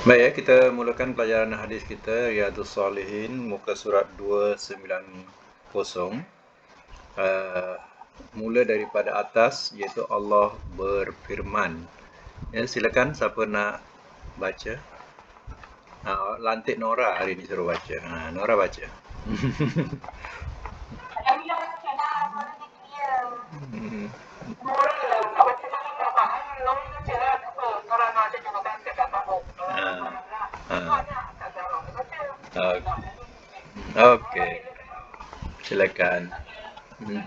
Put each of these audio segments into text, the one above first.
Baik ya, kita mulakan pelajaran hadis kita Riyadhus Shalihin muka surat 290. Mula daripada atas iaitu Allah berfirman. Ya, silakan siapa nak baca. Lantik Nora hari ini suruh baca. Nora baca. Hmm. Ah, Okey, silakan. Hmm.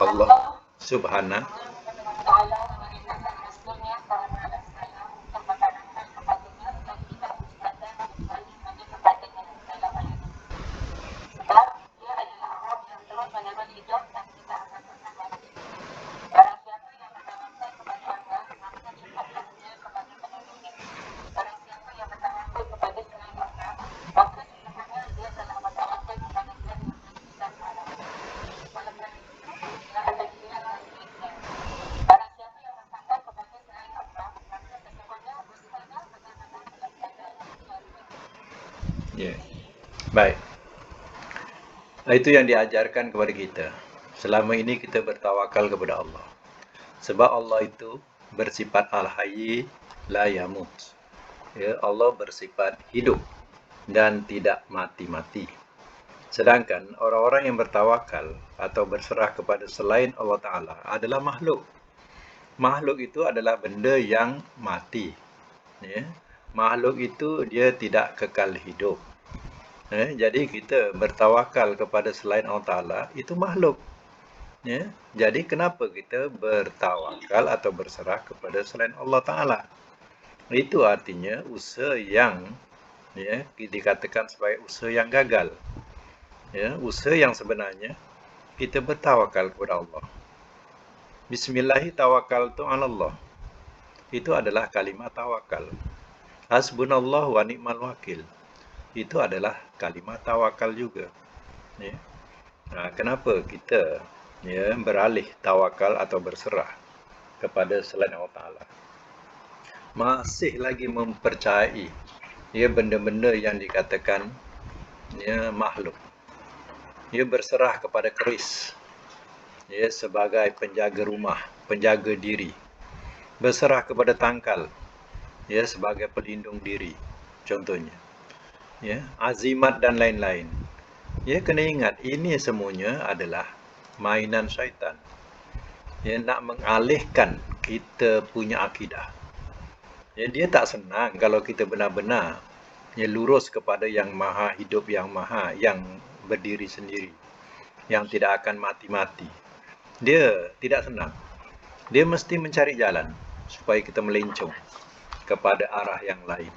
Allah Subhanahu. Ya. Baik. Itu yang diajarkan kepada kita. Selama ini kita bertawakal kepada Allah. Sebab Allah itu bersifat al-hayy la yamut. Ya, Allah bersifat hidup dan tidak mati-mati. Sedangkan orang-orang yang bertawakal atau berserah kepada selain Allah Ta'ala adalah makhluk. Makhluk itu adalah benda yang mati. Ya. Makhluk itu dia tidak kekal hidup. Jadi kita bertawakal kepada selain Allah Ta'ala itu makhluk. Ya. Jadi kenapa kita bertawakal atau berserah kepada selain Allah Ta'ala? Itu artinya usaha yang dikatakan sebagai usaha yang gagal. Ya, usaha yang sebenarnya kita bertawakal kepada Allah. Bismillahi tawakkaltu 'ala Allah. Itu adalah kalimat tawakal. Hasbunallah wa ni'mal wakil. Itu adalah kalimat tawakal juga. Ya. Kenapa kita beralih tawakal atau berserah kepada selain Allah Ta'ala? Masih lagi mempercayai benda-benda yang dikatakan makhluk. Ia berserah kepada keris sebagai penjaga rumah, penjaga diri. Berserah kepada tangkal sebagai pelindung diri, contohnya. Azimat dan lain-lain. Kena ingat ini semuanya adalah mainan syaitan. Nak mengalihkan kita punya akidah. Dia tak senang kalau kita benar-benar lurus kepada yang maha hidup, yang berdiri sendiri, yang tidak akan mati-mati. Dia tidak senang. Dia mesti mencari jalan supaya kita melencong kepada arah yang lain,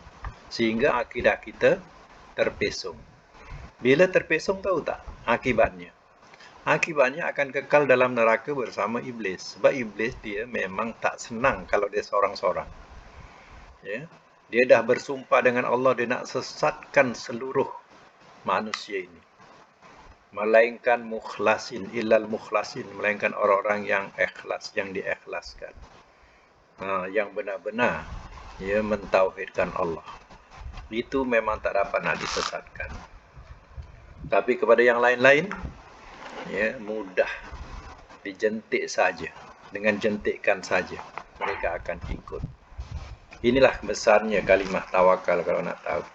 sehingga akidah kita terpesong. Bila terpesong, tahu tak akibatnya? Akibatnya akan kekal dalam neraka bersama iblis. Sebab iblis dia memang tak senang kalau dia seorang-seorang. Dia dah bersumpah dengan Allah, dia nak sesatkan seluruh manusia ini. Melainkan mukhlasin, illal mukhlasin, melainkan orang-orang yang ikhlas, yang diikhlaskan. Yang benar-benar mentauhidkan Allah. Itu memang tak dapat nak disesatkan. Tapi kepada yang lain-lain, mudah dijentik saja. Dengan jentikan saja mereka akan ikut. Inilah besarnya kalimah tawakal kalau nak tahu.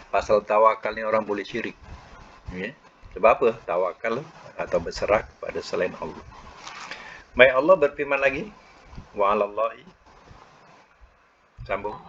Pasal tawakal ni orang boleh syirik. Sebab apa? Tawakal atau berserah kepada selain Allah. Baik, Allah berfirman lagi, wa 'alallahi. Sambung.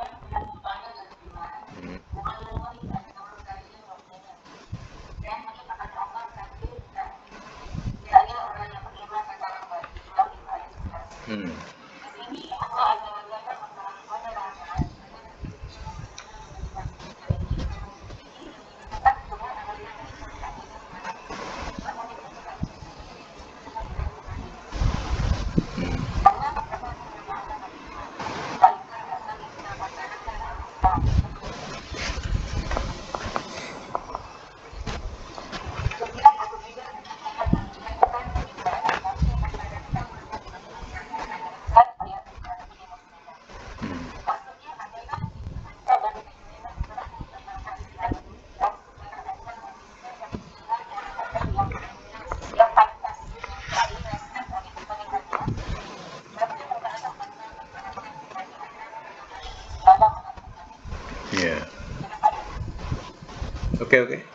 Okey.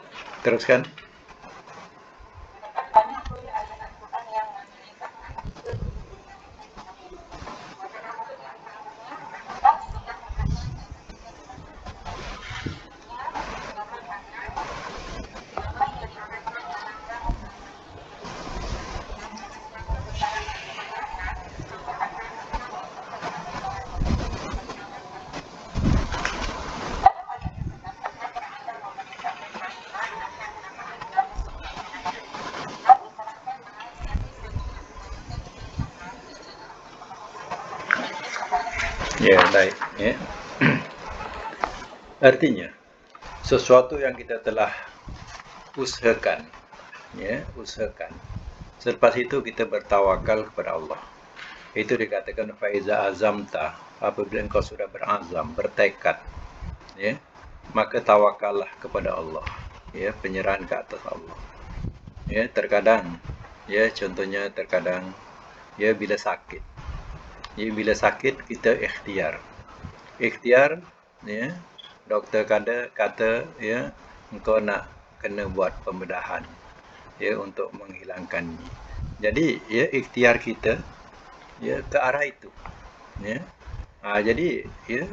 Teruskan. Ya, baik. Ya. Artinya, sesuatu yang kita telah usahakan, ya, usahakan. Selepas itu kita bertawakal kepada Allah. Itu dikatakan faiza azamta, apabila engkau sudah berazam, bertekad, ya, maka tawakallah kepada Allah. Ya, penyerahan ke atas Allah. Ya, terkadang, ya, contohnya terkadang, ya, bila sakit. Ya, bila sakit kita ikhtiar. Ikhtiar, ya, doktor kata, ya, engkau nak kena buat pembedahan, ya, untuk menghilangkannya. Jadi, ya, ikhtiar kita, ya, ke arah itu, ya. Jadi, ya,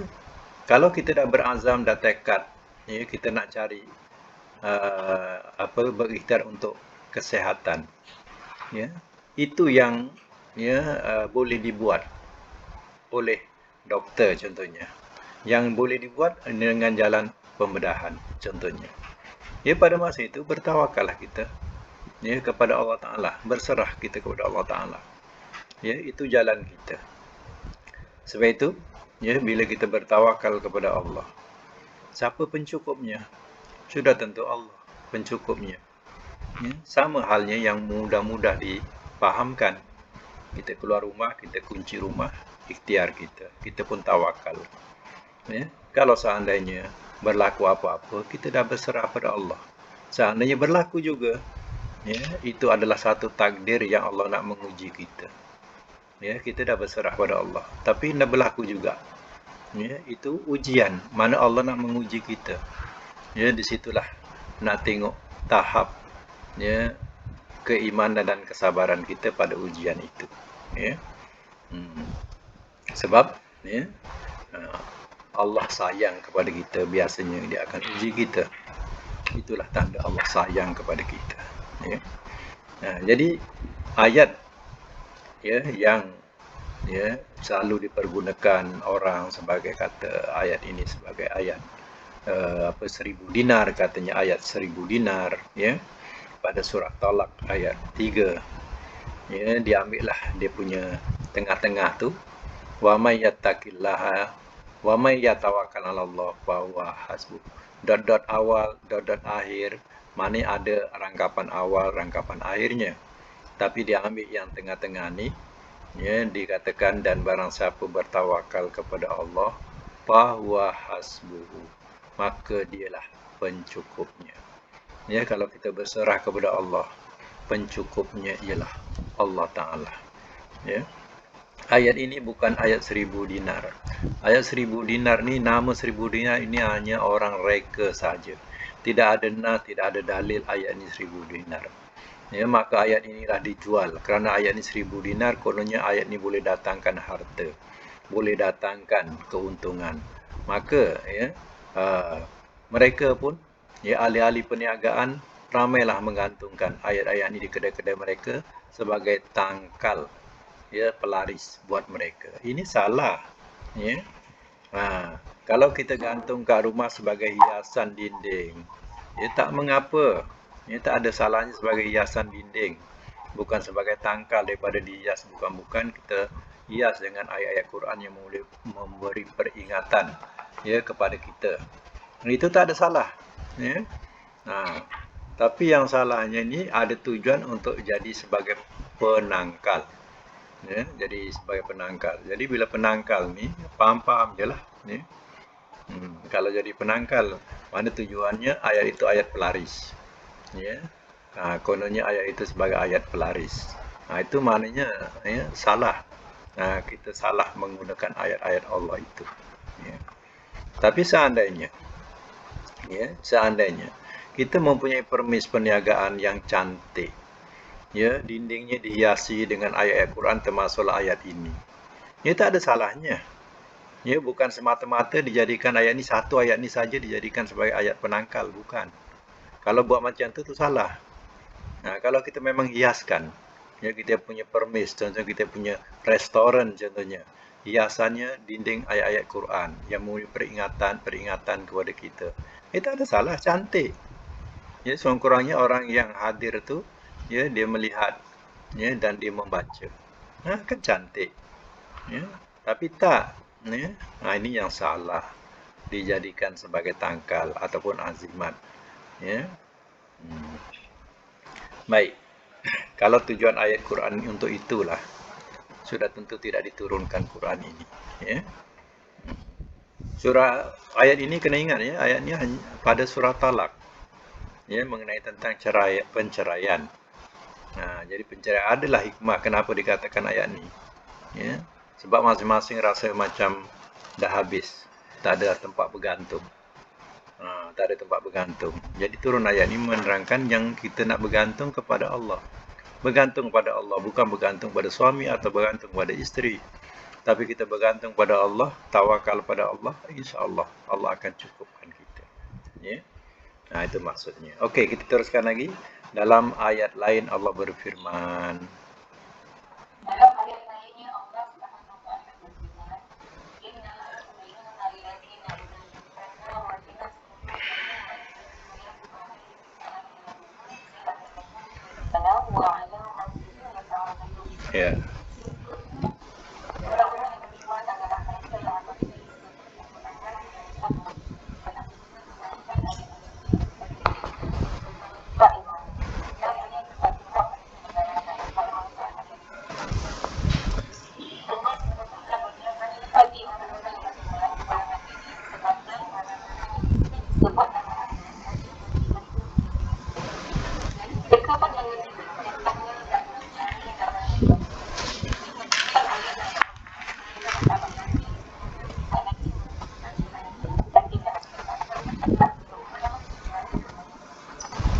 kalau kita dah berazam, dah tekad, ya, kita nak cari berikhtiar untuk kesehatan, ya, itu yang, ya, boleh dibuat oleh doktor contohnya. Yang boleh dibuat dengan jalan pembedahan contohnya. Ya, pada masa itu bertawakallah kita, ya, kepada Allah Ta'ala, berserah kita kepada Allah Ta'ala. Ya, itu jalan kita. Sebab itu, ya, bila kita bertawakal kepada Allah, siapa pencukupnya? Sudah tentu Allah pencukupnya. Ya, sama halnya yang mudah-mudah dipahamkan. Kita keluar rumah, kita kunci rumah, ikhtiar kita pun tawakal. Ya, kalau seandainya berlaku apa-apa, kita dah berserah pada Allah. Seandainya berlaku juga, ya, itu adalah satu takdir yang Allah nak menguji kita. Ya, kita dah berserah pada Allah. Tapi dah berlaku juga. Ya, itu ujian, mana Allah nak menguji kita. Ya, disitulah nak tengok tahap, ya, keimanan dan kesabaran kita pada ujian itu. Ya. Sebab, ya, Allah sayang kepada kita, biasanya dia akan uji kita. Itulah tanda Allah sayang kepada kita. Ya. Jadi ayat, ya, yang, ya, selalu dipergunakan orang sebagai kata ayat ini sebagai ayat 1000 dinar, katanya ayat 1000 dinar, ya, pada surah Talaq ayat 3. Ya, diambillah dia punya tengah-tengah tu, wa may yattaqillaha wa may yatawakkal 'alallah fa huwa hasbuh. Dot awal, dot akhir, mana ada rangkapan awal, rangkapan akhirnya. Tapi dia ambil yang tengah-tengah ni, ya, dikatakan dan barang siapa bertawakal kepada Allah, fa huwa hasbuhu, maka dialah pencukupnya. Ya, kalau kita berserah kepada Allah, pencukupnya ialah Allah Ta'ala. Ya. Ayat ini bukan ayat 1000 dinar. Ayat 1000 dinar ni, nama 1000 dinar ini hanya orang reka saja. Tidak ada nas, tidak ada dalil ayat ini 1000 dinar. Ya, maka ayat inilah dijual. Kerana ayat ini 1000 dinar, kononnya ayat ini boleh datangkan harta, boleh datangkan keuntungan. Maka, ya, mereka pun, ya, ahli-ahli perniagaan ramailah menggantungkan ayat-ayat ini di kedai-kedai mereka sebagai tangkal, ya, pelaris buat mereka. Ini salah, ya. Kalau kita gantung kat rumah sebagai hiasan dinding, ya, tak mengapa. Ya, tak ada salahnya sebagai hiasan dinding, bukan sebagai tangkal daripada dihias. Bukan kita hias dengan ayat-ayat Quran yang boleh memberi peringatan, ya, kepada kita. Itu tak ada salah, ya. Tapi yang salahnya ni ada tujuan untuk jadi sebagai penangkal, ya, jadi sebagai penangkal. Jadi bila penangkal ni faham-faham je lah, ya. Kalau jadi penangkal, mana tujuannya ayat itu ayat pelaris, ya. Kononnya ayat itu sebagai ayat pelaris. Itu maknanya, ya, salah. Kita salah menggunakan ayat-ayat Allah itu, ya. Tapi seandainya, ya, seandainya kita mempunyai permis perniagaan yang cantik. Ya, dindingnya dihiasi dengan ayat-ayat Quran termasuklah ayat ini. Ya, tak ada salahnya. Ya, bukan semata-mata dijadikan ayat ni, satu ayat ni saja dijadikan sebagai ayat penangkal, bukan. Kalau buat macam tu salah. Nah, kalau kita memang hiaskan, ya, kita punya permis, contohnya kita punya restoran contohnya, hiasannya dinding ayat-ayat Quran yang memberi peringatan kepada kita. Itu ada salah, cantik. Ya, sekurang-kurangnya orang yang hadir tu, ya, dia melihat, ya, dan dia membaca. Nah, kan cantik. Ya, tapi tak, ya. Nah, ini yang salah, dijadikan sebagai tangkal ataupun azimat. Ya. Baik. Kalau tujuan ayat Quran untuk itulah, sudah tentu tidak diturunkan Quran ini. Ya. Surah ayat ini kena ingat, ya, ayatnya pada surah Talak, ya, mengenai tentang penceraian. Nah, jadi penceraian adalah hikmah kenapa dikatakan ayat ini. Ya. Sebab masing-masing rasa macam dah habis, tak ada tempat bergantung. Tak ada tempat bergantung. Jadi turun ayat ini menerangkan yang kita nak bergantung kepada Allah. Bergantung pada Allah, bukan bergantung pada suami atau bergantung pada isteri. Tapi kita bergantung pada Allah, tawakal pada Allah, insya-Allah Allah akan cukupkan kita. Ya. Nah, itu maksudnya. Okey, kita teruskan lagi. Dalam ayat lain Allah berfirman. Dalam ayat lainnya Allah Subhanahu wa taala berfirman, "Innamal mu'minuna alladzina idza dzukira wajilat qulubuhum." Ya.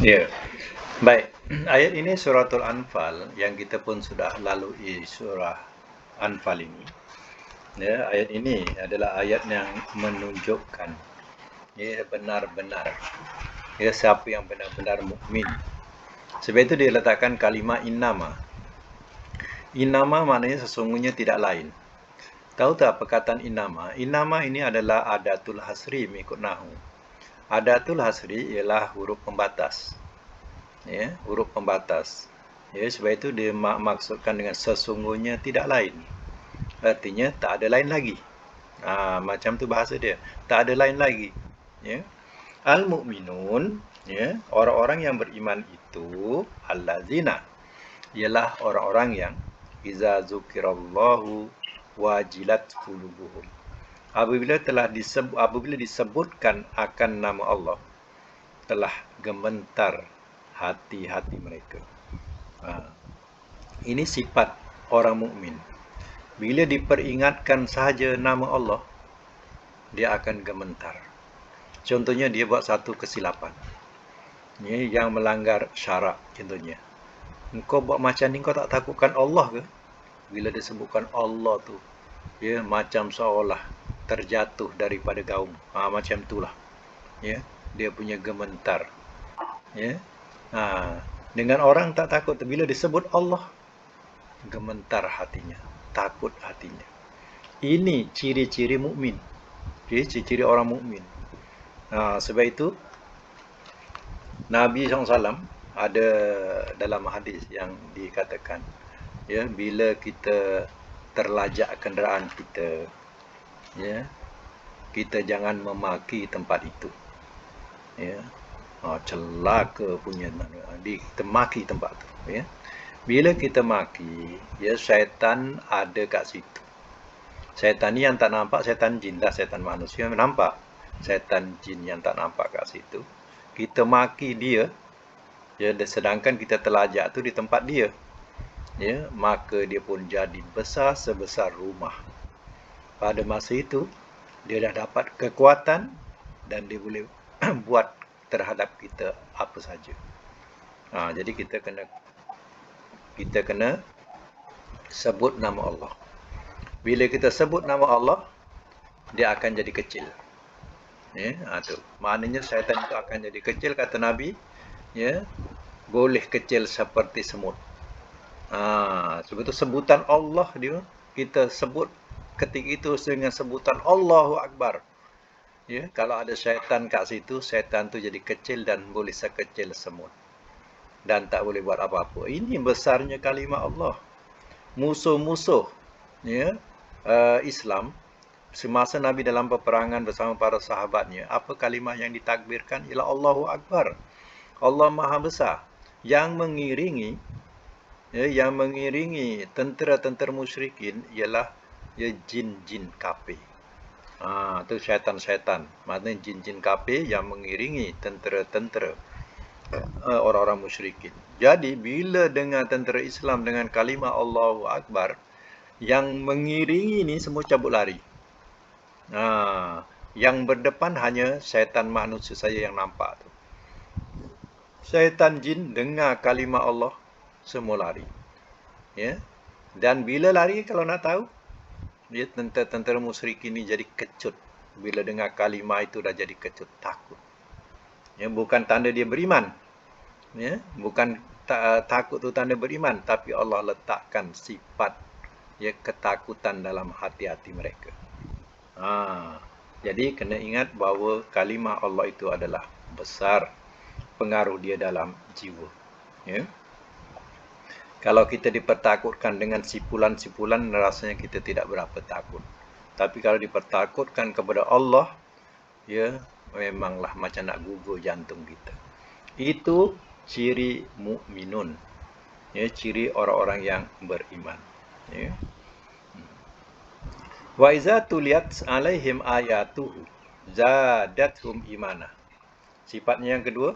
Ya, baik. Ayat ini suratul Anfal yang kita pun sudah lalui surah Anfal ini. Ya, ayat ini adalah ayat yang menunjukkan, ya, benar-benar, ya, siapa yang benar-benar mukmin. Sebab itu dia letakkan kalimah innama. Innama maknanya sesungguhnya tidak lain. Tahu tak perkataan innama? Innama ini adalah adatul hasri mengikut nahu. Adatul hasri ialah huruf pembatas. Ya, huruf pembatas. Ya, sebab itu dia maksudkan dengan sesungguhnya tidak lain. Artinya tak ada lain lagi. Macam tu bahasa dia. Tak ada lain lagi. Ya. Al-mu'minun, ya, orang-orang yang beriman itu allazina, ialah orang-orang yang iza zukirallahu wajilat qulubuhum. Apabila disebutkan akan nama Allah, telah gemetar hati-hati mereka. Ini sifat orang mukmin. Bila diperingatkan sahaja nama Allah, dia akan gemetar. Contohnya dia buat satu kesilapan, ya, yang melanggar syarak. Contohnya, engkau buat macam ni, kau tak takutkan Allah ke? Bila disebutkan Allah tu, ya, macam seolah terjatuh daripada gaung. Macam itulah, ya, dia punya gemetar. Ya. Dengan orang tak takut, bila disebut Allah, gemetar hatinya, takut hatinya. Ini ciri-ciri mukmin. Ciri-ciri orang mukmin. Sebab itu Nabi SAW ada dalam hadis yang dikatakan, ya, bila kita terlajak kenderaan kita, ya, kita jangan memaki tempat itu. Ya. Celaka punya, kita maki tempat tu, ya. Bila kita maki, ya, syaitan ada kat situ. Syaitan ni yang tak nampak, syaitan jin lah, syaitan manusia nampak. Syaitan jin yang tak nampak kat situ. Kita maki dia, ya, sedangkan kita terlajak tu di tempat dia, ya, maka dia pun jadi besar sebesar rumah. Pada masa itu dia dah dapat kekuatan dan dia boleh buat terhadap kita apa saja. Jadi kita kena sebut nama Allah. Bila kita sebut nama Allah, dia akan jadi kecil. Tu. Maknanya syaitan itu akan jadi kecil, kata Nabi, boleh kecil seperti semut. Sebab itu sebutan Allah dia, kita sebut ketika itu dengan sebutan Allahu Akbar. Kalau ada syaitan kat situ, syaitan tu jadi kecil dan boleh sekecil semut. Dan tak boleh buat apa-apa. Ini besarnya kalimah Allah. Musuh-musuh Islam, semasa Nabi dalam peperangan bersama para sahabatnya, apa kalimah yang ditakbirkan? Ialah Allahu Akbar. Allah Maha Besar. Yang mengiringi tentera-tentera musyrikin ialah jin-jin kafir. Itu syaitan-syaitan. Maksudnya jin-jin kafir yang mengiringi tentera-tentera orang-orang musyrikin. Jadi bila dengar tentera Islam dengan kalimah Allahu Akbar, yang mengiringi ni semua cabut lari. Yang berdepan hanya syaitan manusia saja yang nampak tu. Syaitan jin dengar kalimah Allah, semua lari. Dan bila lari, kalau nak tahu, tentera-tentera musyrikin ni jadi kecut. Bila dengar kalimah itu dah jadi kecut, takut. Bukan tanda dia beriman. Bukan takut tu tanda beriman, tapi Allah letakkan sifat ketakutan dalam hati-hati mereka. Jadi kena ingat bahawa kalimah Allah itu adalah besar pengaruh dia dalam jiwa. Kalau kita dipertakutkan dengan sipulan-sipulan, rasanya kita tidak berapa takut. Tapi kalau dipertakutkan kepada Allah, memanglah macam nak gugur jantung kita. Itu ciri mukminun, ciri orang-orang yang beriman. Wa iza tuliyat alaihim ayatuhu zadatuhum imana. Sifatnya yang kedua,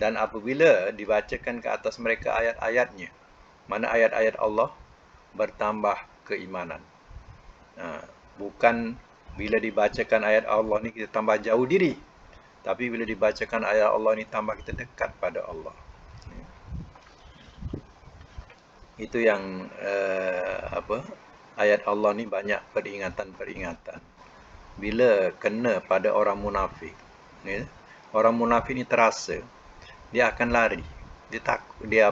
dan apabila dibacakan ke atas mereka ayat-ayatnya, mana ayat-ayat Allah, bertambah keimanan. Bukan bila dibacakan ayat Allah ni kita tambah jauh diri, tapi bila dibacakan ayat Allah ni tambah kita dekat pada Allah. Itu yang ayat Allah ni banyak peringatan-peringatan. Bila kena pada orang munafik, orang munafik ni terasa dia akan lari, dia takut, dia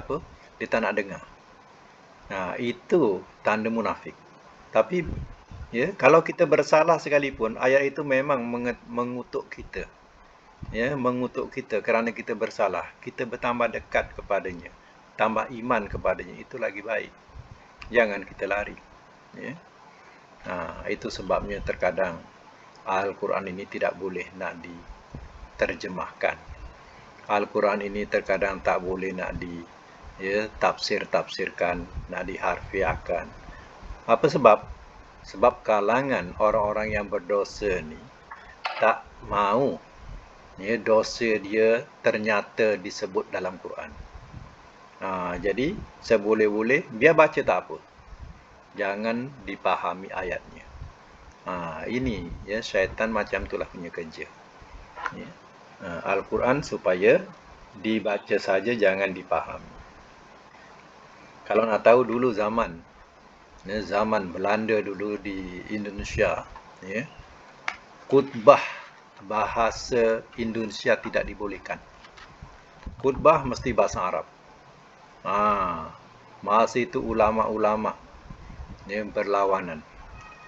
tak nak dengar. Itu tanda munafik. Tapi kalau kita bersalah sekalipun, ayat itu memang mengutuk kita. Mengutuk kita kerana kita bersalah. Kita bertambah dekat kepadanya, tambah iman kepadanya, itu lagi baik. Jangan kita lari. Itu sebabnya terkadang Al-Quran ini tidak boleh nak diterjemahkan. Al-Quran ini terkadang tak boleh nak tafsir-tafsirkan, nak diharfiahkan. Apa sebab? Sebab kalangan orang-orang yang berdosa ni tak mau dosa dia ternyata disebut dalam Quran. Jadi seboleh-boleh biar baca tak apa, jangan dipahami ayatnya. Ini syaitan macam itulah punya kerja. Al-Quran supaya dibaca saja, jangan dipahami. Kalau nak tahu dulu zaman Belanda dulu di Indonesia, khutbah bahasa Indonesia tidak dibolehkan. Khutbah mesti bahasa Arab. Masa itu ulama-ulama berlawanan.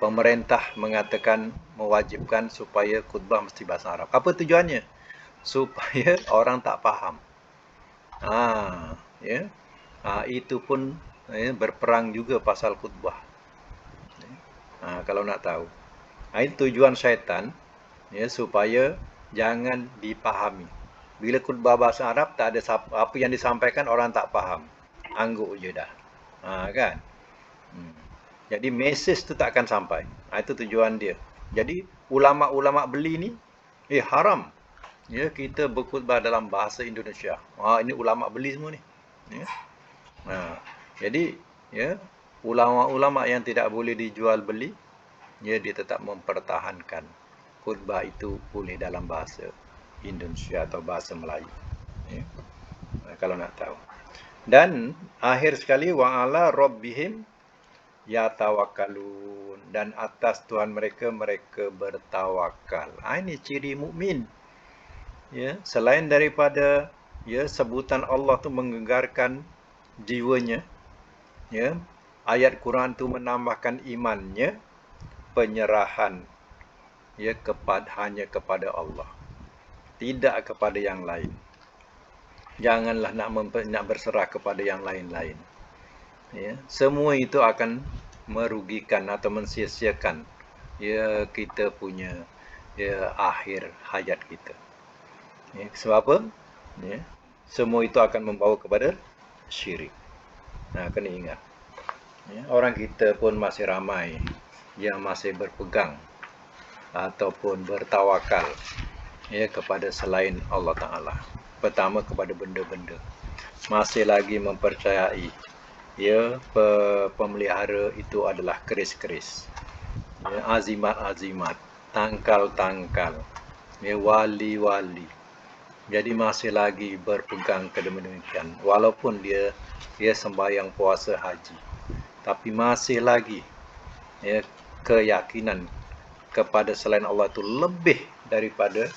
Pemerintah mengatakan, mewajibkan supaya khutbah mesti bahasa Arab. Apa tujuannya? Supaya orang tak faham. Itu pun berperang juga pasal khutbah. Kalau nak tahu, itu tujuan syaitan, supaya jangan dipahami. Bila khutbah bahasa Arab, tak ada apa yang disampaikan, orang tak faham, angguk je dah. Kan? Jadi mesej tu tak akan sampai. Itu tujuan dia. Jadi ulama-ulama beli ni haram kita berkhutbah dalam bahasa Indonesia. Ini ulama beli semua ni. Jadi ulama-ulama yang tidak boleh dijual beli, dia tetap mempertahankan khutbah itu boleh dalam bahasa Indonesia atau bahasa Melayu. Ya. Kalau nak tahu. Dan akhir sekali wa ala rabbihim yatawakkalun, dan atas Tuhan mereka bertawakal. Ini ciri mukmin. Ya, selain daripada ya sebutan Allah tu menggegarkan jiwanya, ya, ayat Quran tu menambahkan imannya, penyerahan ya hanya kepada Allah, tidak kepada yang lain. Janganlah nak berserah kepada yang lain-lain. Ya, semua itu akan merugikan atau mensia-siakan ya kita punya ya akhir hayat kita. Ya, sebab apa? Ya, semua itu akan membawa kepada syirik. Nah, kena ingat. Ya, orang kita pun masih ramai yang masih berpegang ataupun bertawakal ya kepada selain Allah Ta'ala. Pertama kepada benda-benda. Masih lagi mempercayai ya pemelihara itu adalah keris-keris, ya, azimat-azimat, tangkal-tangkal, ya, wali-wali. Jadi masih lagi berpegang kedemikian, walaupun dia sembahyang puasa haji, tapi masih lagi ya keyakinan kepada selain Allah itu lebih daripada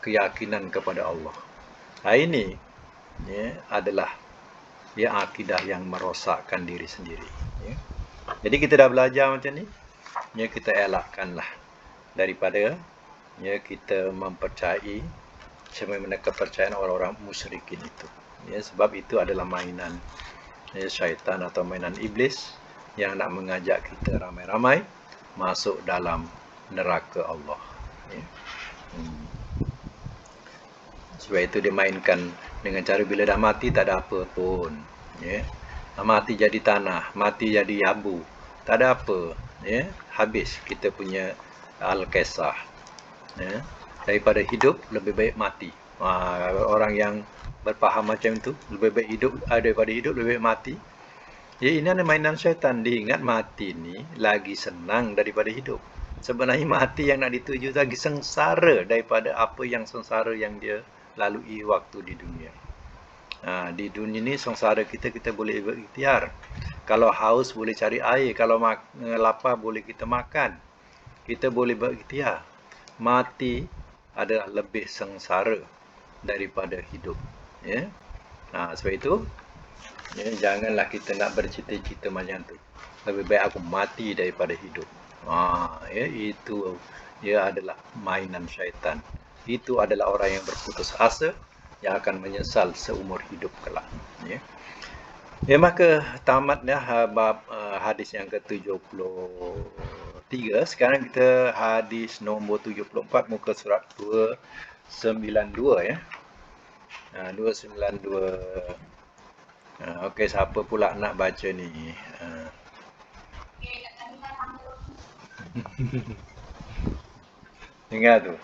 keyakinan kepada Allah. Nah, ini ya adalah ya akidah yang merosakkan diri sendiri. Ya. Jadi kita dah belajar macam ni, ya kita elakkanlah daripada ya kita mempercayai sebagaimana kepercayaan orang-orang musyrikin itu. Ya, sebab itu adalah mainan ya, syaitan atau mainan iblis yang nak mengajak kita ramai-ramai masuk dalam neraka Allah. Ya. Sebab itu dia mainkan dengan cara bila dah mati tak ada apa pun. Ya. Mati jadi tanah, mati jadi abu, tak ada apa. Ya. Habis kita punya al-kisah. Ya. Daripada hidup lebih baik mati. Orang yang berfaham macam itu, lebih baik hidup daripada hidup, lebih baik mati. Ya, ini adalah mainan syaitan. Diingat mati ni lagi senang daripada hidup. Sebenarnya mati yang nak dituju lagi sengsara daripada apa yang sengsara yang dia lalui waktu di dunia. Di dunia ni sengsara kita boleh berikhtiar. Kalau haus boleh cari air, kalau lapar boleh kita makan. Kita boleh berikhtiar. Mati adalah lebih sengsara daripada hidup. Ya. Sebab itu ya, janganlah kita nak bercita-cita macam tu. Lebih baik aku mati daripada hidup. Ya, itu ya adalah mainan syaitan. Itu adalah orang yang berputus asa yang akan menyesal seumur hidup kelak. Ya. Ya, maka tamatnya bab hadis yang ke-73. Sekarang kita hadis nombor 74 muka surat 292 ya. 292. Okey, siapa pula nak baca ni? Dengar tu.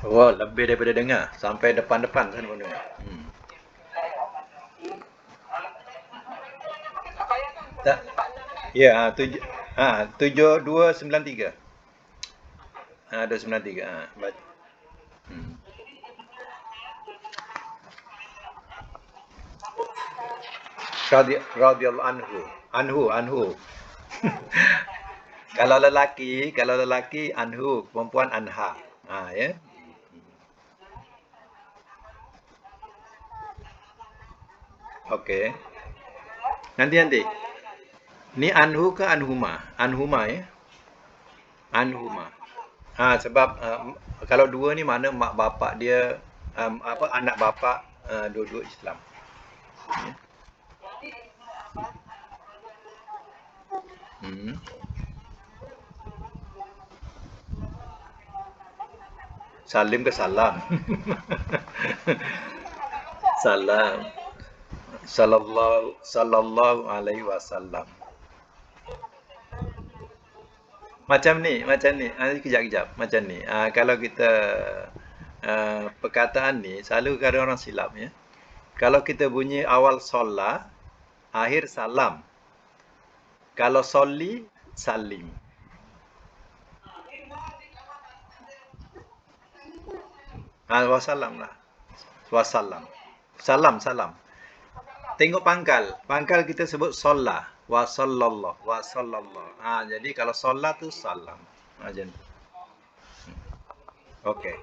Oh, lebih daripada dengar. Sampai depan-depan sana pun dengar. Tak. Ya, 7293. 293. Baca. Radhiyallahu anhu. Kalau lelaki anhu, perempuan anha. Ya. Okey. Nanti. Ni anhu ke anhuma? Anhuma ya. Anhuma. Sebab kalau dua ni mana mak bapak dia anak bapak dua-dua Islam. Ya. Salim ke salam? Salam. Sallallahu alaihi wasallam. Macam ni. Kejap. Macam ni. Kalau kita perkataan ni selalu kadang orang silap ya. Kalau kita bunyi awal solat, akhir salam. Kalau soli, salim. Wasallam lah. Wasallam. Salam, salam. Tengok pangkal. Pangkal kita sebut solah. Wasallallahu. Wasallallahu. Jadi kalau solah tu salam. Macam tu. Okey.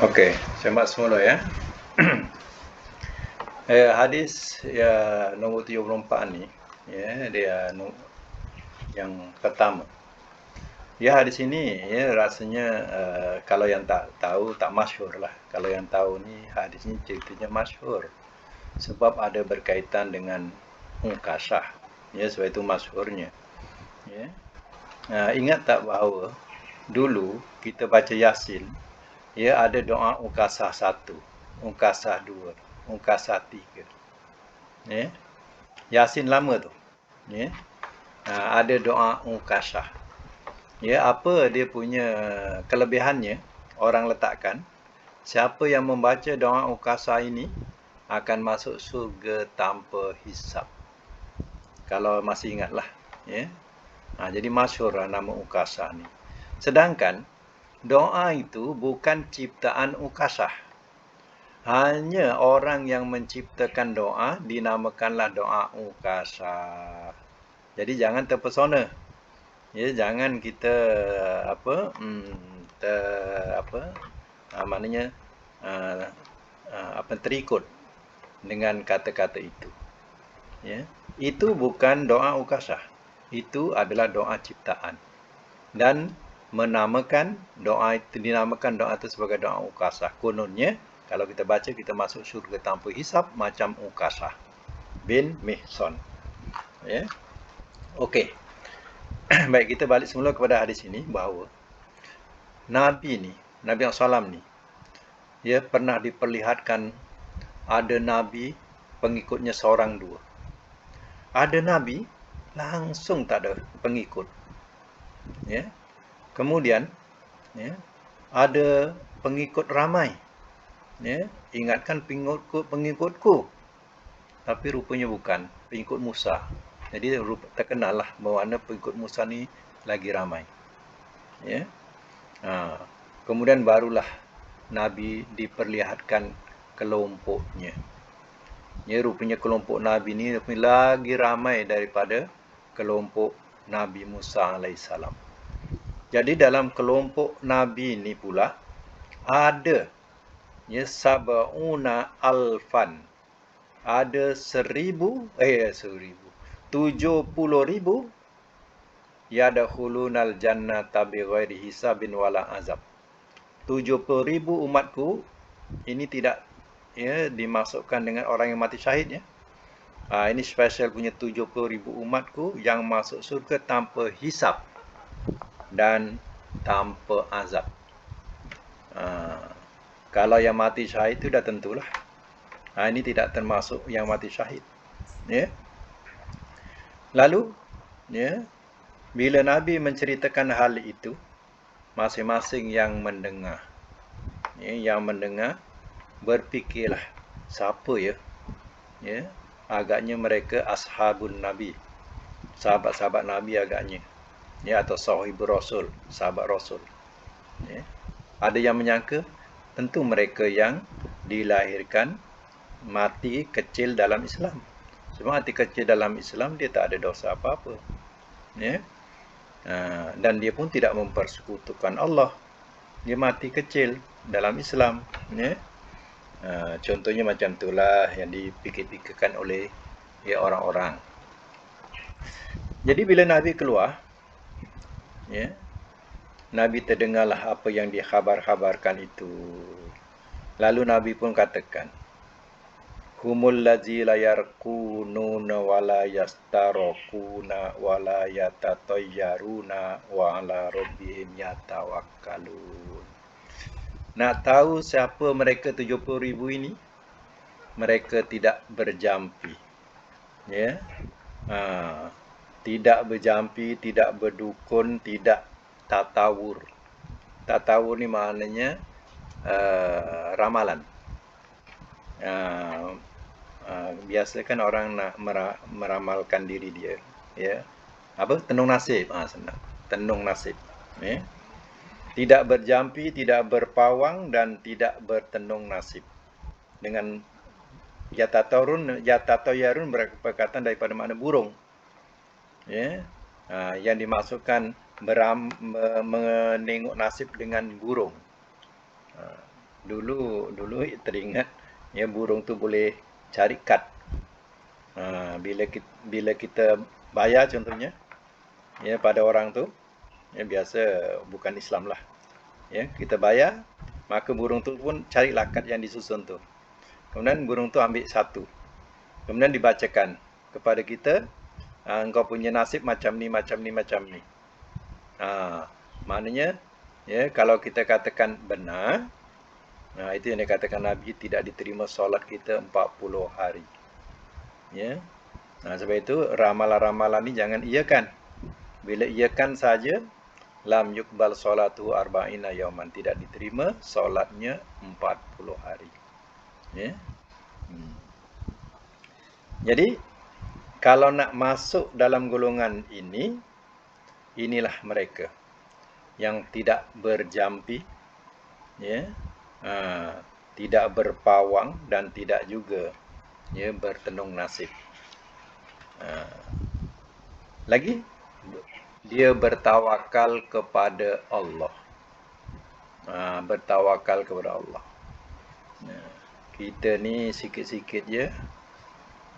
Okey, semak semula ya. Hadis ya nombor 74 ni, ya, dia yang pertama. Ya, hadis ini ya rasanya kalau yang tak tahu tak masyhur lah. Kalau yang tahu ni hadis ni ceritanya masyhur. Sebab ada berkaitan dengan Ukashah. Ya, sebab itu masyhurnya. Ya. Ingat tak bahawa dulu kita baca Yasin, ya ada doa Ukashah 1, Ukashah 2, Ukashah 3. Ya. Yasin lama tu. Ya. Ada doa Ukashah. Ya, apa dia punya kelebihannya? Orang letakkan, siapa yang membaca doa Ukashah ini akan masuk surga tanpa hisab. Kalau masih ingatlah, ya. Jadi masyhur nama Ukashah ni. Sedangkan doa itu bukan ciptaan Ukashah. Hanya orang yang menciptakan doa dinamakanlah doa Ukashah. Jadi jangan terpesona. Ya, jangan kita maknanya terikut dengan kata-kata itu. Ya, itu bukan doa Ukashah. Itu adalah doa ciptaan. Dan dinamakan doa itu sebagai doa Ukashah. Kononnya kalau kita baca kita masuk syurga tanpa hisab macam Ukashah bin Mihsan. Ya. Okey. Baik, kita balik semula kepada hadis ini bahawa Nabi SAW ni, ya pernah diperlihatkan ada nabi pengikutnya seorang dua. Ada nabi langsung tak ada pengikut. Ya. Kemudian ya, ada pengikut ramai. Ya, ingatkan pengikutku. Tapi rupanya bukan pengikut Musa. Jadi terkenal lah bahawa pengikut Musa ni lagi ramai. Ya. Kemudian barulah Nabi diperlihatkan kelompoknya. Ya, rupanya kelompok Nabi ni lagi ramai daripada kelompok Nabi Musa alaihissalam. Jadi dalam kelompok Nabi ni pula ada ya sab'una alfan. Ada 70,000 yadkhulunal jannata bighairi hisabin wala azab. 70,000 umatku ini tidak ya dimasukkan dengan orang yang mati syahid ya. Ini special punya 70,000 umatku yang masuk surga tanpa hisab dan tanpa azab. Kalau yang mati syahid itu dah tentulah. Ini tidak termasuk yang mati syahid. Ya. Lalu, ya, bila Nabi menceritakan hal itu, masing-masing yang mendengar, berfikirlah, siapa ya? Ya, agaknya mereka ashabun Nabi, sahabat-sahabat Nabi agaknya, ya, atau sahibul Rasul, sahabat Rasul. Ya. Ada yang menyangka tentu mereka yang dilahirkan mati kecil dalam Islam. Sebab mati kecil dalam Islam dia tak ada dosa apa-apa. Ya. Dan dia pun tidak mempersekutukan Allah. Dia mati kecil dalam Islam. Ya. Contohnya macam itulah yang dipikir-pikirkan oleh ya, orang-orang. Jadi bila Nabi keluar, ya, Nabi terdengarlah apa yang dikhabar-khabarkan itu. Lalu Nabi pun katakan, humul ladzi la yarqununa wa la yastarquna wa la yatatayyaruna wa ala rabbihim yatawakkalun. Nak tahu siapa mereka 70,000 ini? Mereka tidak berjampi. Ya. Tidak berjampi, tidak berdukun, tidak tatawur. Tatawur ni maknanya ramalan. Biasa kan orang nak meramalkan diri dia, ya. Apa? Tenung nasib. Senang. Tenung nasib. Ya. Tidak berjampi, tidak berpawang dan tidak bertenung nasib. Dengan yatatayyarun berkaitan daripada makna burung. Ya. Yang dimasukkan menengok nasib dengan burung. Dulu teringat ya, burung tu boleh cari kad. Bila kita bayar contohnya ya pada orang tu, ya biasa bukan Islam lah. Ya, kita bayar, maka burung tu pun cari kad yang disusun tu. Kemudian burung tu ambil satu. Kemudian dibacakan kepada kita, engkau punya nasib macam ni, macam ni, macam ni. Maknanya ya, kalau kita katakan benar, itu yang dikatakan Nabi, tidak diterima solat kita 40 hari. Ya. Sebab itu ramalan-ramalan ni jangan iakan. Bila iakan saja, lam yukbal solatu arba'ina yauman, tidak diterima solatnya 40 hari. Ya. Jadi kalau nak masuk dalam golongan ini, inilah mereka yang tidak berjampi, ya. Tidak berpawang dan tidak juga ya bertenung nasib. Lagi dia bertawakal kepada Allah. Bertawakal kepada Allah. Kita ni sikit-sikit je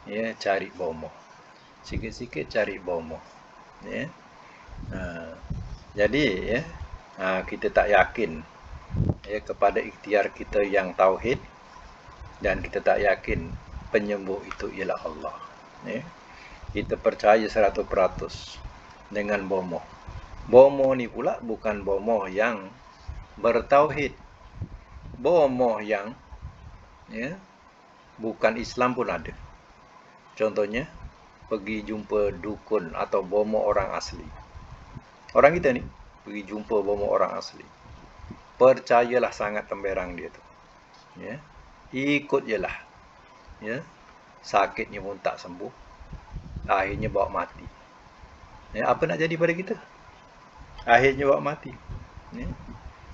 ya cari bomoh. Sikit-sikit cari bomoh. Ya. Jadi ya kita tak yakin ya kepada ikhtiar kita yang tauhid, dan kita tak yakin penyembuh itu ialah Allah. Ya. Kita percaya 100% dengan bomoh. Bomoh ni pula bukan bomoh yang bertauhid. Bomoh yang ya bukan Islam pun ada. Contohnya, pergi jumpa dukun atau bomo orang asli. Orang kita ni pergi jumpa bomo orang asli. Percayalah sangat temberang dia tu. Ya. Ikut je lah. Ya. Sakitnya pun tak sembuh. Akhirnya bawa mati. Ya, apa nak jadi pada kita? Akhirnya bawa mati. Ya.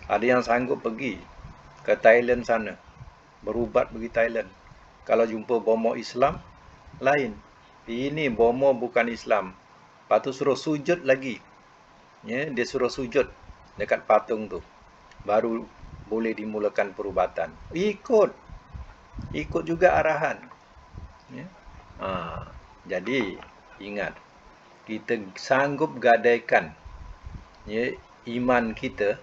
Ada yang sanggup pergi ke Thailand sana, berubat pergi Thailand. Kalau jumpa bomo Islam, lain. Ini bomo bukan Islam. Lepas tu suruh sujud lagi. Ya, dia suruh sujud dekat patung tu. Baru boleh dimulakan perubatan. Ikut juga arahan. Ya. Jadi ingat, kita sanggup gadaikan ya, iman kita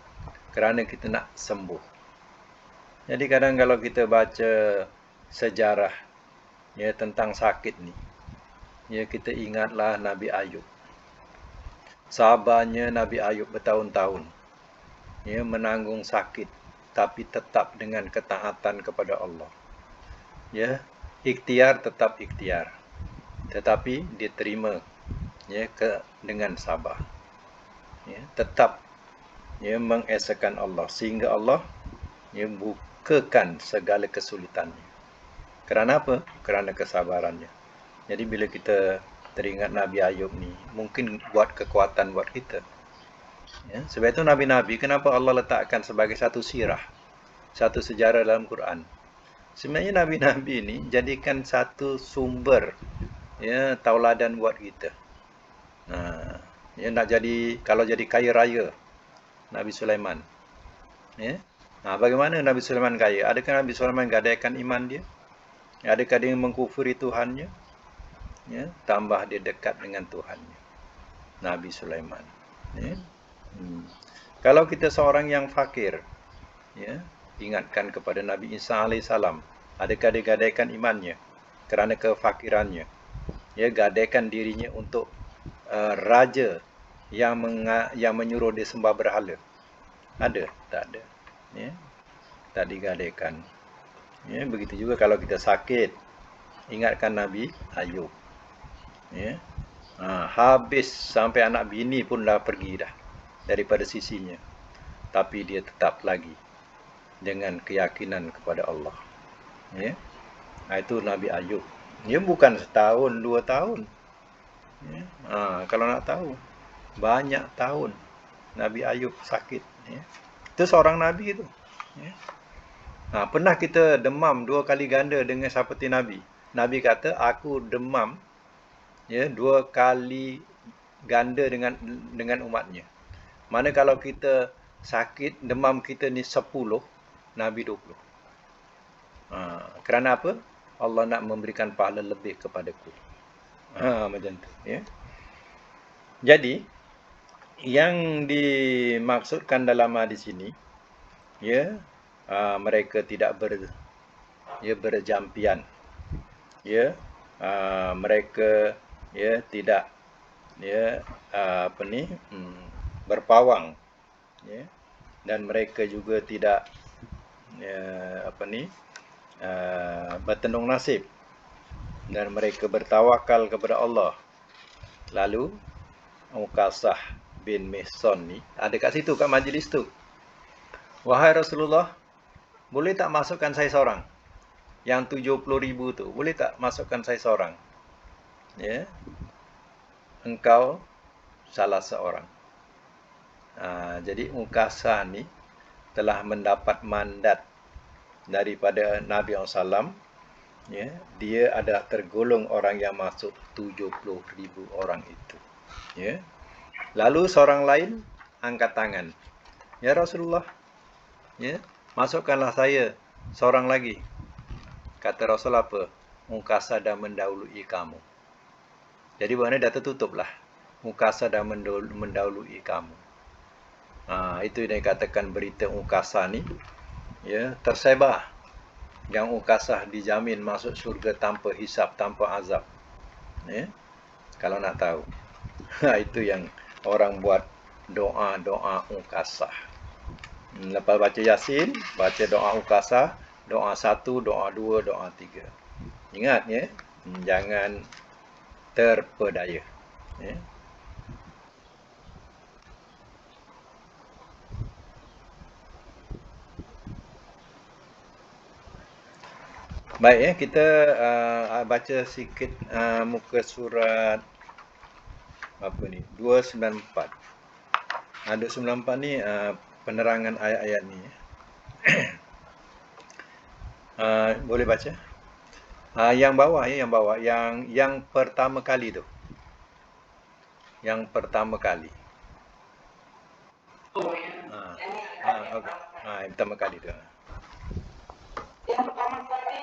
kerana kita nak sembuh. Jadi kadang kalau kita baca sejarah ya tentang sakit ni, ya kita ingatlah Nabi Ayub. Sabarnya Nabi Ayub bertahun-tahun ya menanggung sakit tapi tetap dengan ketaatan kepada Allah. Ya, ikhtiar tetap ikhtiar. Tetapi dia terima ya dengan sabar. Ya, tetap ya mengesahkan Allah sehingga Allah ya bukakan segala kesulitannya. Kerana apa? Kerana kesabarannya. Jadi bila kita teringat Nabi Ayub ni, mungkin buat kekuatan buat kita. Ya, sebab itu Nabi-Nabi, kenapa Allah letakkan sebagai satu sirah, satu sejarah dalam Quran? Sebenarnya Nabi-Nabi ini jadikan satu sumber ya tauladan buat kita. Ya nak jadi, kalau jadi kaya raya, Nabi Sulaiman. Ya. Bagaimana Nabi Sulaiman kaya? Adakah Nabi Sulaiman gadaikan iman dia? Adakah dia mengkufuri Tuhannya? Ya, tambah dia dekat dengan Tuhannya. Nabi Sulaiman. Ya. Kalau kita seorang yang fakir, ya, ingatkan kepada Nabi Isa alaihissalam. Adakah dia gadaikan imannya kerana kefakirannya? Ya, gadaikan dirinya untuk raja yang menyuruh dia sembah berhala. Ada? Tak ada. Ya, tak digadaikan. Ya, begitu juga kalau kita sakit, ingatkan Nabi Ayub. Ya, habis sampai anak bini pun dah pergi dah daripada sisinya, tapi dia tetap lagi dengan keyakinan kepada Allah. Ya, itu Nabi Ayub. Dia bukan setahun, 2 tahun. Ya, kalau nak tahu, banyak tahun Nabi Ayub sakit. Ya. Itu seorang Nabi itu. Ya. Pernah kita demam 2 kali ganda dengan seperti Nabi. Nabi kata, aku demam ya 2 kali ganda dengan umatnya. Mana kalau kita sakit, demam kita ni 10, Nabi 20. Kerana apa? Allah nak memberikan pahala lebih kepadaku. Macam tu. Ya. Jadi, yang dimaksudkan dalam hadis ini, ya, mereka tidak berjampian. Ya, mereka ya tidak ya berpawang, ya, dan mereka juga tidak bertendung nasib, dan mereka bertawakal kepada Allah. Lalu Ukasah bin Mihsan ni ada kat situ, kat majlis tu. Wahai Rasulullah, boleh tak masukkan saya seorang? Yang 70,000 tu, boleh tak masukkan saya seorang? Ya, engkau salah seorang. Jadi Ukasah ni telah mendapat mandat daripada Nabi SAW. Ya, dia ada tergolong orang yang masuk 70,000 orang itu. Ya. Lalu seorang lain angkat tangan. Ya Rasulullah, ya, masukkanlah saya seorang lagi. Kata Rasul apa? Ukasah dah mendahului kamu. Jadi maknanya dah tertutup lah. Ukasah dah mendahului kamu. Itu yang dikatakan berita Ukasah ni, ya, tersebar. Yang Ukasah dijamin masuk syurga tanpa hisab, tanpa azab. Ya, kalau nak tahu. Itu yang orang buat doa-doa Ukasah. Lepas baca Yasin, baca doa Ukasah, doa 1, doa 2, doa 3. Ingat ya, jangan terpedaya. Ya. Baik ya, kita baca sikit muka surat apa ni? 294. 294 ni penerangan ayat-ayat ni. Boleh baca? Yang bawah ya, yang bawah, yang pertama kali tu. Yang pertama kali. Okay. Yang pertama kali tu. Yang pertama kali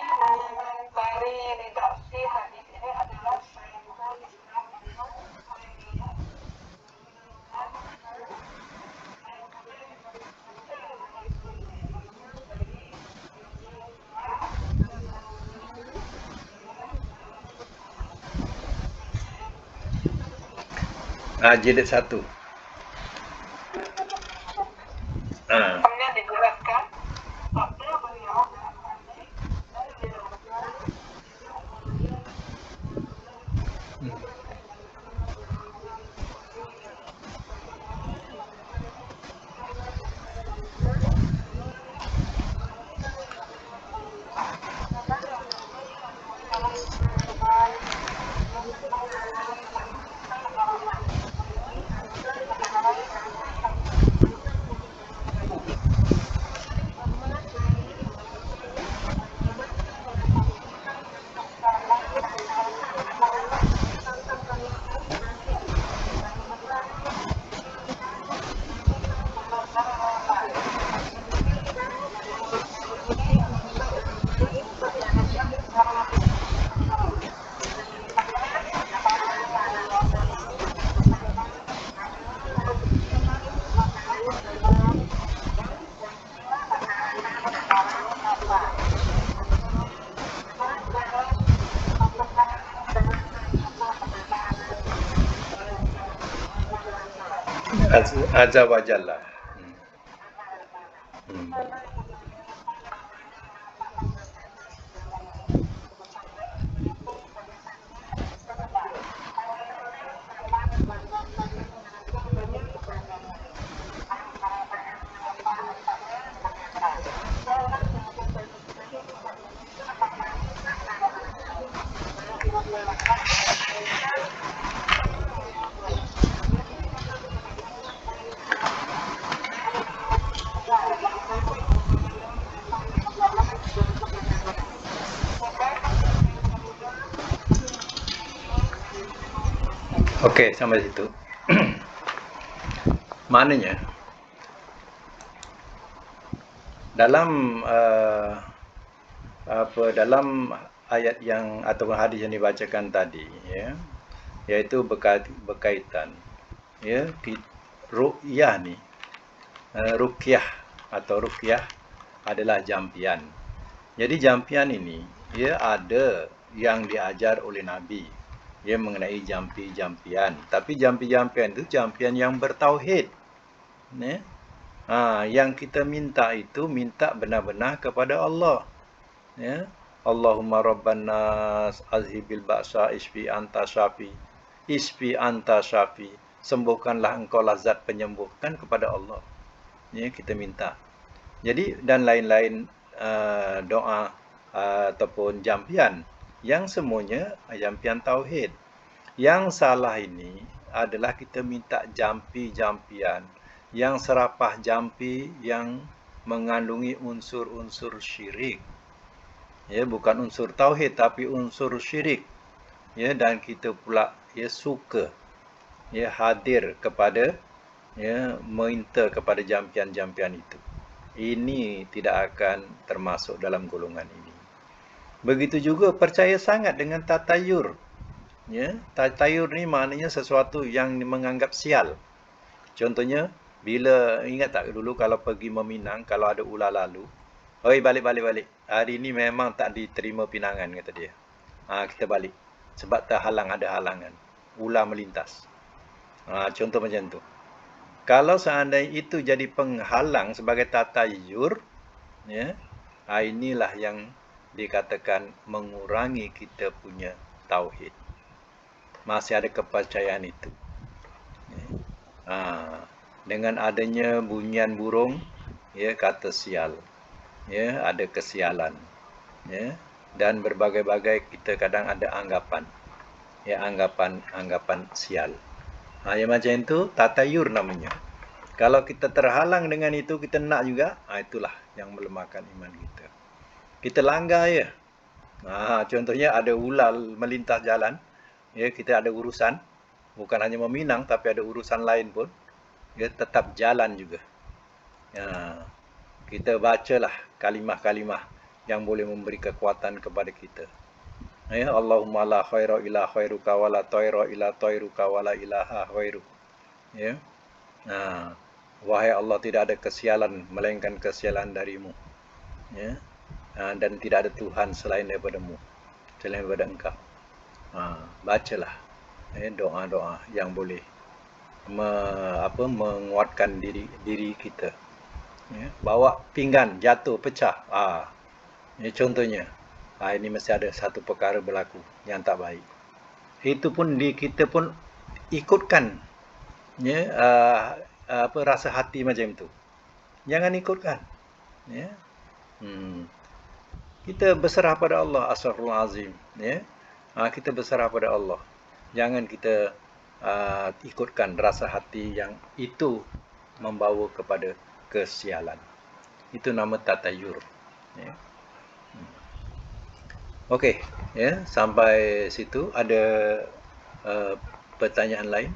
dari redaksi hadis ini adalah Syekhul Islam Ibnu Taimiyah. Jilid 1. Dalamnya dijelaskan sabda beliau Azza wa Jalla. Okey, sampai situ. Maknanya dalam dalam ayat yang atau hadis yang dibacakan tadi ya, iaitu berkaitan ya, ruqyah ni, ruqyah atau ruqyah adalah jampian. Jadi jampian ini ia ada yang diajar oleh Nabi ya, mengenai jampian. Tapi jampian itu jampian yang bertauhid ya. Yang kita minta itu minta benar-benar kepada Allah ya. Allahumma rabban nas azhibil ba'sa isfi anta syafi, isfi anta syafi, sembuhkanlah engkau lah zat penyembuh, kan kepada Allah ya kita minta. Jadi dan lain-lain doa ataupun jampian yang semuanya jampian tauhid. Yang salah ini adalah kita minta jampian yang serapah jampi yang mengandungi unsur-unsur syirik. Ya, bukan unsur tauhid tapi unsur syirik. Ya, dan kita pula ya suka ya hadir kepada ya minta kepada jampian-jampian itu. Ini tidak akan termasuk dalam golongan ini. Begitu juga percaya sangat dengan tatayur. Ya, tatayur ni maknanya sesuatu yang menganggap sial. Contohnya, bila ingat tak dulu kalau pergi meminang, kalau ada ular lalu, oi balik. Hari ni memang tak diterima pinangan kata dia. Kita balik. Sebab terhalang, ada halangan. Ular melintas. Contoh macam tu. Kalau seandainya itu jadi penghalang sebagai tatayur, ya, inilah yang dikatakan mengurangi kita punya tauhid. Masih ada kepercayaan itu. Dengan adanya bunyian burung, ya, kata sial, ya, ada kesialan, ya, dan berbagai-bagai kita kadang ada anggapan, ya, anggapan sial. Yang macam itu tatayur namanya. Kalau kita terhalang dengan itu, kita nak juga, itulah yang melemahkan iman kita. Kita langgar ya. Contohnya ada ular melintas jalan, ya, kita ada urusan, bukan hanya meminang tapi ada urusan lain pun, ya, tetap jalan juga. Kita bacalah kalimah-kalimah yang boleh memberi kekuatan kepada kita. Ya, Allahumma la khaira illa khairuka wa la tayra illa tayruka wa la ilaha khairuk. Ya. Wahai Allah, tidak ada kesialan melainkan kesialan darimu. Ya. Dan tidak ada Tuhan selain daripadamu, selain daripada engkau. Bacalah doa-doa yang boleh menguatkan diri kita. Ya, bawa pinggan jatuh pecah. Ini contohnya. Ini mesti ada satu perkara berlaku yang tak baik. Itu pun kita pun ikutkan, ya, rasa hati macam itu. Jangan ikutkan. Ya. Kita berserah pada Allah, astaghfirullahalazim. Ya. Kita berserah pada Allah. Jangan kita ikutkan rasa hati yang itu membawa kepada kesialan. Itu nama tatayur. Ya. Okey, ya, sampai situ ada pertanyaan lain?